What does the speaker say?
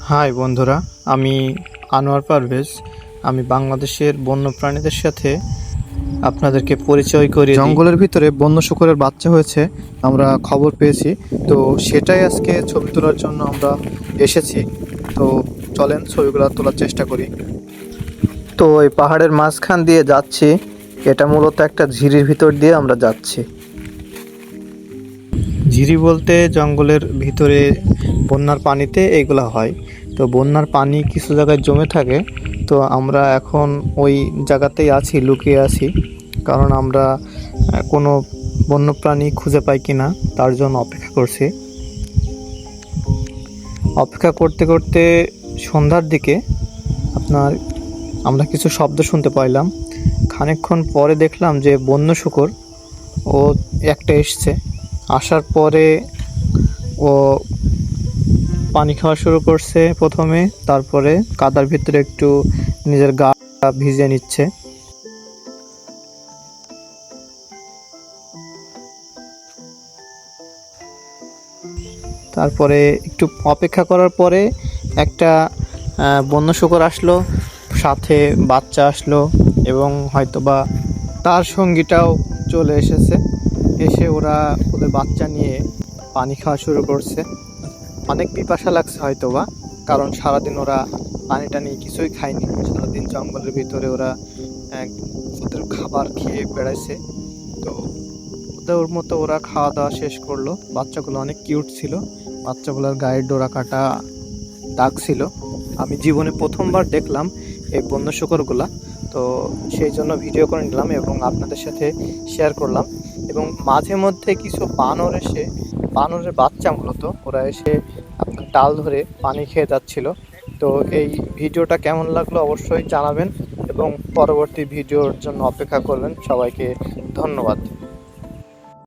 High বন্ধুরা, আমি আনোয়ার পারভেজ। আমি বাংলাদেশের বন্যপ্রাণীদের সাথে আপনাদেরকে পরিচয় করিয়ে দিই। জঙ্গলের ভিতরে বন্য শূকরের বাচ্চা হয়েছে, আমরা খবর পেয়েছি। তো সেটাই আজকে ছবি তোলার জন্য আমরা এসেছি। তো চলেন ছবিগুলো তোলার চেষ্টা করি। তো এই পাহাড়ের মাঝখান দিয়ে যাচ্ছি। এটা মূলত একটা ঝিরির ভিতর দিয়ে আমরা যাচ্ছি। ঝিরি বলতে জঙ্গলের ভিতরে বন্যার পানিতে এগুলা হয়। তো বন্যার পানি কিছু জায়গায় জমে থাকে। তো আমরা এখন ওই জায়গাতেই আছি, লুকিয়ে আছি, কারণ আমরা কোনো বন্যপ্রাণী খুঁজে পাই কিনা তার জন্য অপেক্ষা করছি। অপেক্ষা করতে করতে সন্ধ্যার দিকে আমরা কিছু শব্দ শুনতে পাইলাম। খানিকক্ষণ পরে দেখলাম যে বন্য শূকর ও একটা এসছে। আসার পরে ও পানি খাওয়া শুরু করছে প্রথমে, তারপরে কাদার ভিতরে একটু নিজের গা ভিজিয়ে নিচ্ছে। তারপরে একটু অপেক্ষা করার পরে একটা বন্য শূকর আসলো, সাথে বাচ্চা আসলো এবং হয়তোবা তার সঙ্গীটাও চলে এসেছে। এসে ওরা ওদের বাচ্চা নিয়ে পানি খাওয়া শুরু করছে। অনেক পিপাসা লাগছে হয়তোবা, কারণ সারাদিন ওরা পানি টানি কিছুই খায়নি। সারাদিন জঙ্গলের ভিতরে ওরা ওদের খাবার খেয়ে বেড়াইছে। তো ওদের মতো ওরা খাওয়া দাওয়া শেষ করলো। বাচ্চাগুলো অনেক কিউট ছিল, বাচ্চাগুলোর গায়ে ডোরা কাটা দাগ ছিল। আমি জীবনে প্রথমবার দেখলাম এই বন্য শূকরগুলা। তো সেই জন্য ভিডিও করে নিলাম এবং আপনাদের সাথে শেয়ার করলাম। এবং মাঝে মধ্যে কিছু বানর এসে, বানরের বাচ্চা মূলত, ওরা এসে আপনার ডাল ধরে পানি খেয়ে যাচ্ছিল। তো এই ভিডিওটা কেমন লাগলো অবশ্যই জানাবেন এবং পরবর্তী ভিডিওর জন্য অপেক্ষা করবেন। সবাইকে ধন্যবাদ।